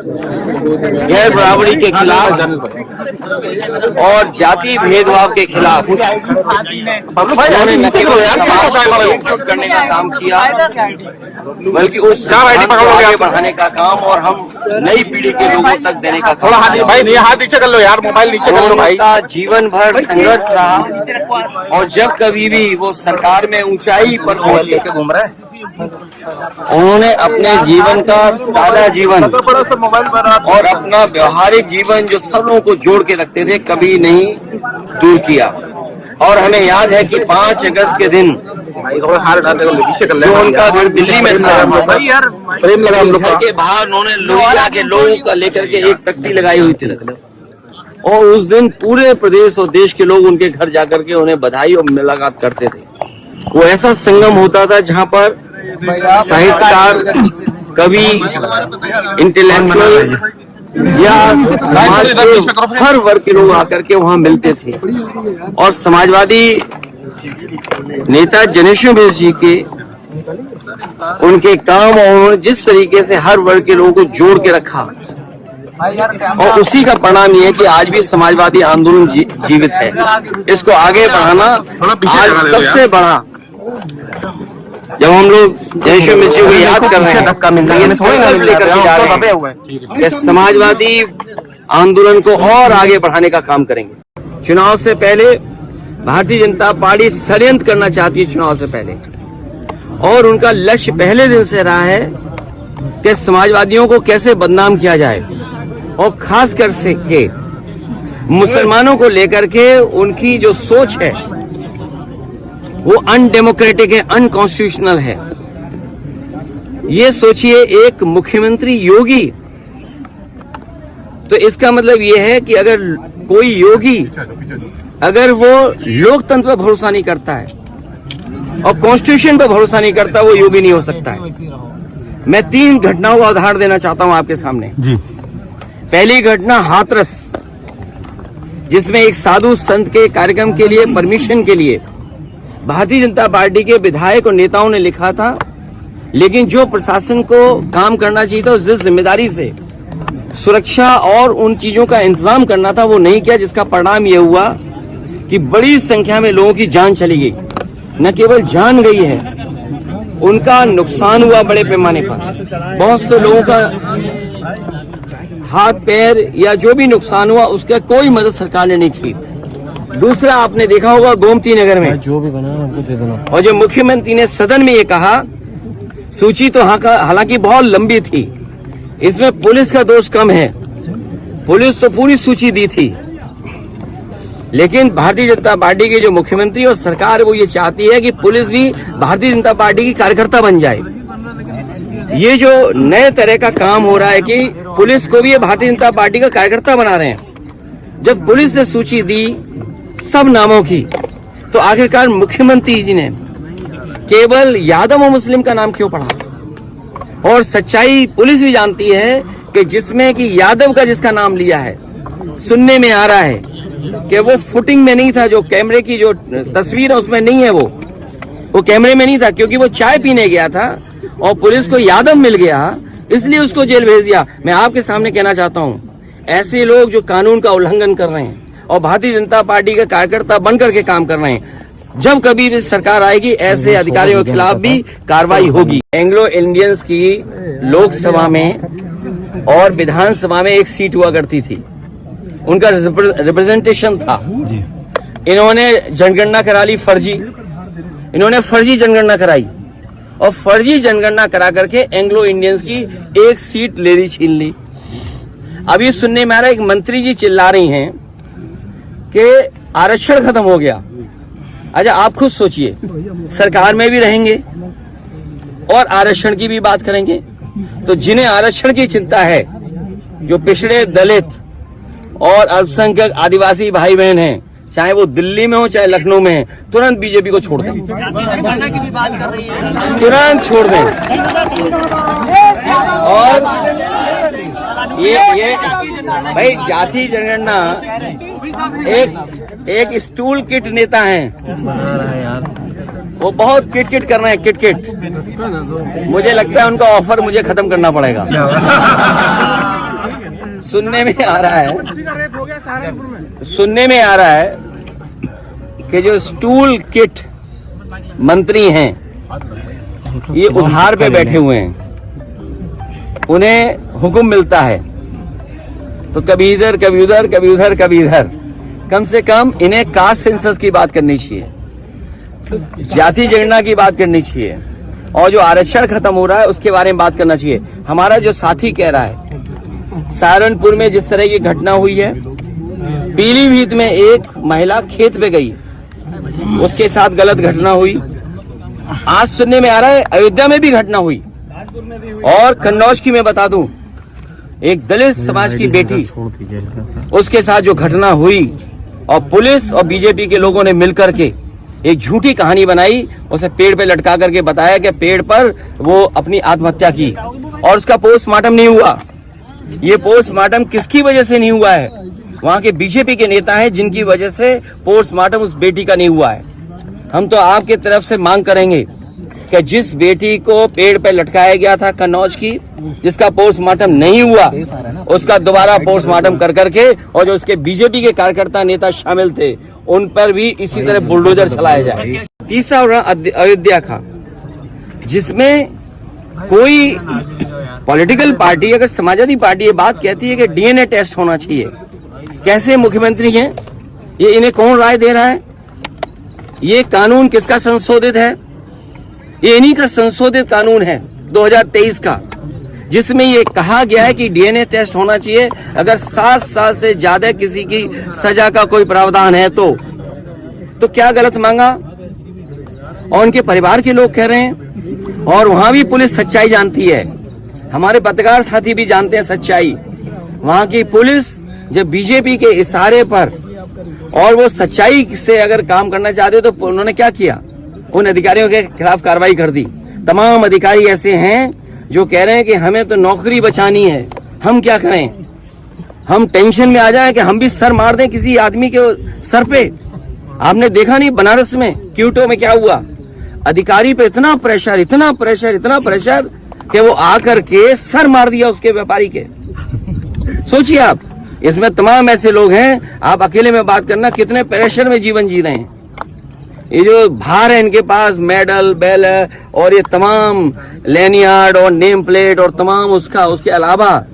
गैर बराबरी के खिलाफ और जाति भेदभाव के खिलाफ उन्होंने न केवल समाज को एकजुट करने का काम किया, बल्कि उस सिद्धांत को आगे बढ़ाने का काम और हम नई पीढ़ी के लोगों तक देने का काम। हाथ नीचे कर लो यार, मोबाइल नीचे कर लो भाई। उनका जीवन भर संघर्ष रहा और जब कभी भी वो सरकार में ऊंचाई पर पहुंचे, उन्होंने अपने जीवन का सादा जीवन और अपना व्यवहारिक जीवन जो सब लोगों को जोड़ के रखते थे कभी नहीं दूर किया। और हमें याद है कि 5 अगस्त के दिन जो उनका घर दिल्ली में था, घर के बाहर उन्होंने लोहिया के लोगों का लेकर के एक तख्ती लगाई हुई थी और उस दिन पूरे प्रदेश और देश के लोग उनके घर जाकर के उन्हें बधाई और मुलाकात करते थे। वो ऐसा संगम होता था जहां पर साहित्यकार, कवि, इंटेलेक्चुअल या समाज के हर वर्ग के लोग आकर के वहां मिलते थे। और समाजवादी नेता जनेश्वर मिश्र जी के उनके काम और उन्होंने जिस तरीके से हर वर्ग के लोगों को जोड़ के रखा, और उसी का परिणाम ये है कि आज भी समाजवादी आंदोलन जीवित है। इसको आगे बढ़ाना आज सबसे बड़ा, जब हम लोग जनेश्वर मिश्र को याद कर रहे हैं, संकल्प लेकर के जा रहे हैं, समाजवादी आंदोलन को और आगे बढ़ाने का काम करेंगे। चुनाव से पहले भारतीय जनता पार्टी षड्यंत्र करना चाहती है, चुनाव से पहले, और उनका लक्ष्य पहले दिन से रहा है कि समाजवादियों को कैसे बदनाम किया जाए, और खास कर के मुसलमानों को लेकर के उनकी जो सोच है वो अनडेमोक्रेटिक है, अनकॉन्स्टिट्यूशनल है। ये सोचिए, एक मुख्यमंत्री योगी, तो इसका मतलब ये है कि अगर कोई योगी अगर वो लोकतंत्र पर भरोसा नहीं करता है और कॉन्स्टिट्यूशन पर भरोसा नहीं करता, वो योगी नहीं हो सकता है। मैं 3 घटनाओं का उदाहरण देना चाहता हूं आपके सामने जी। पहली घटना हाथरस, जिसमें एक साधु संत के कार्यक्रम के लिए परमिशन के लिए भारतीय जनता पार्टी के विधायक और नेताओं ने लिखा था, लेकिन जो प्रशासन को काम करना चाहिए था, जिस जिम्मेदारी से सुरक्षा और उन चीजों का इंतजाम करना था, वो नहीं किया, जिसका परिणाम ये हुआ कि बड़ी संख्या में लोगों की जान चली गई। न केवल जान गई है, उनका नुकसान हुआ बड़े पैमाने पर। बहुत से लोगों का हाथ पैर या जो भी नुकसान हुआ, उसका कोई मदद सरकार ने नहीं की। दूसरा, आपने देखा होगा गोमती नगर में जो भी बना हमको दे देना, और जो मुख्यमंत्री ने सदन में ये कहा, सूची तो हालांकि बहुत लंबी थी, इसमें पुलिस का दोष कम है, पुलिस तो पूरी सूची दी थी, लेकिन भारतीय जनता पार्टी के जो मुख्यमंत्री और सरकार वो ये चाहती है कि पुलिस भी भारतीय जनता पार्टी की कार्यकर्ता बन जाए। ये जो नए तरह का काम हो रहा है कि पुलिस को भी ये भारतीय जनता पार्टी का कार्यकर्ता बना रहे हैं। जब पुलिस ने सूची दी सब नामों की, तो आखिरकार मुख्यमंत्री जी ने केवल यादव और मुस्लिम का नाम क्यों पढ़ा? और सच्चाई पुलिस भी जानती है कि जिसमें कि यादव का जिसका नाम लिया है, सुनने में आ रहा है कि वो फुटिंग में नहीं था, जो कैमरे की जो तस्वीर है उसमें नहीं है, वो कैमरे में नहीं था, क्योंकि वो चाय पीने गया था और पुलिस को यादव मिल गया, इसलिए उसको जेल भेज दिया। मैं आपके सामने कहना चाहता हूं, ऐसे लोग जो कानून का उल्लंघन कर रहे हैं और भारतीय जनता पार्टी का कार्यकर्ता बनकर के काम कर रहे हैं, जब कभी भी सरकार आएगी, ऐसे अधिकारियों के खिलाफ भी कार्रवाई होगी। एंग्लो इंडियंस की लोकसभा में और विधानसभा में एक सीट हुआ करती थी, उनका रिप्रेजेंटेशन था। इन्होंने जनगणना करा ली फर्जी, इन्होंने फर्जी जनगणना कराई और फर्जी जनगणना करा करके एंग्लो इंडियंस की एक सीट ले ली, छीन ली। अभी सुनने में आ रहा है, एक मंत्री जी चिल्ला रही हैं कि आरक्षण खत्म हो गया। अच्छा, आप खुद सोचिए, सरकार में भी रहेंगे और आरक्षण की भी बात करेंगे, तो जिन्हें आरक्षण की चिंता है, जो पिछड़े दलित और अल्पसंख्यक आदिवासी भाई बहन हैं, चाहे वो दिल्ली में हो चाहे लखनऊ में है, तुरंत बीजेपी को छोड़ दें, तुरंत छोड़ दें। और ये भाई जाति जनगणना एक स्टूल किट नेता हैं, वो बहुत किट कर रहे हैं, किट। मुझे लगता है उनका ऑफर मुझे खत्म करना पड़ेगा। सुनने में आ रहा है कि जो स्टूल किट मंत्री हैं ये उधार पे बैठे हुए हैं, उन्हें हुक्म मिलता है तो कभी इधर कभी उधर कभी उधर कभी इधर। कम से कम इन्हें कास्ट सेंसस की बात करनी चाहिए, जाति जनगणना की बात करनी चाहिए, और जो आरक्षण खत्म हो रहा है उसके बारे में बात करना चाहिए। हमारा जो साथी कह रहा है सहारनपुर में जिस तरह की घटना हुई है, पीलीभीत में एक महिला खेत पे गई, उसके साथ गलत घटना हुई। आज सुनने में आ रहा है अयोध्या में भी घटना हुई, और कन्नौज की मैं बता दूं एक दलित समाज की बेटी, उसके साथ जो घटना हुई, और पुलिस और बीजेपी के लोगों ने मिलकर के एक झूठी कहानी बनाई, उसे पेड़ पे लटका करके बताया कि पेड़ पर वो अपनी आत्महत्या की, और उसका पोस्टमार्टम नहीं हुआ। ये पोस्टमार्टम किसकी वजह से नहीं हुआ है? वहां के बीजेपी के नेता हैं जिनकी वजह से पोस्टमार्टम उस बेटी का नहीं हुआ है। हम तो आपके तरफ से मांग करेंगे कि जिस बेटी को पेड़ पे लटकाया गया था कन्नौज की, जिसका पोस्टमार्टम नहीं हुआ, उसका दोबारा पोस्टमार्टम कर करके, और जो उसके बीजेपी के कार्यकर्ता नेता शामिल थे उन पर भी इसी तरह बुलडोजर चलाया जाए। तीसरा उदाहरण अयोध्या का, जिसमें कोई पॉलिटिकल पार्टी, अगर समाजवादी पार्टी ये बात कहती है कि डीएनए टेस्ट होना चाहिए, कैसे मुख्यमंत्री हैं ये, इन्हें कौन राय दे रहा है? ये कानून किसका संशोधित है? ये इन्हीं का संशोधित कानून है 2023 का, जिसमें ये कहा गया है कि डीएनए टेस्ट होना चाहिए अगर 7 साल से ज्यादा किसी की सजा का कोई प्रावधान है तो क्या गलत मांगा? और उनके परिवार के लोग कह रहे हैं, और वहां भी पुलिस सच्चाई जानती है, हमारे पत्रकार साथी भी जानते हैं सच्चाई। वहां की पुलिस जब बीजेपी के इशारे पर और वो सच्चाई से अगर काम करना चाहते तो उन्होंने क्या किया? उन अधिकारियों के खिलाफ कार्रवाई कर दी। तमाम अधिकारी ऐसे हैं जो कह रहे हैं कि हमें तो नौकरी बचानी है, हम क्या करें? हम टेंशन में आ जाएं कि हम भी सर मार दें किसी आदमी के सर पे। आपने देखा नहीं बनारस में क्यूटो में क्या हुआ? अधिकारी पे इतना प्रेशर कि वो आकर के सर मार दिया उसके व्यापारी के। सोचिए आप, इसमें तमाम ऐसे लोग हैं, आप अकेले में बात करना कितने प्रेशर में जीवन जी रहे हैं। ये जो भार है इनके पास, मेडल बेल और ये तमाम लैनियार्ड और नेम प्लेट और तमाम उसके अलावा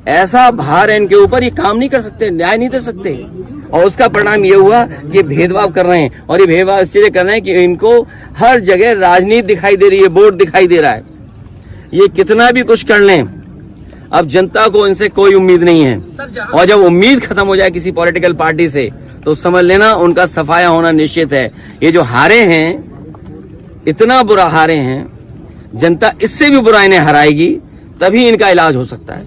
ऐसा भार है इनके ऊपर, ये काम नहीं कर सकते, न्याय नहीं दे सकते। और उसका परिणाम ये हुआ कि भेदभाव कर रहे हैं, और ये भेदभाव इसलिए कर रहे हैं कि इनको हर जगह राजनीति दिखाई दे रही है, वोट दिखाई दे रहा है। ये कितना भी कुछ कर लें, अब जनता को इनसे कोई उम्मीद नहीं है, और जब उम्मीद खत्म हो जाए किसी पॉलिटिकल पार्टी से तो समझ लेना उनका सफाया होना निश्चित है। ये जो हारे हैं, इतना बुरा हारे हैं, जनता इससे भी बुरा इन्हें हराएगी, तभी इनका इलाज हो सकता है।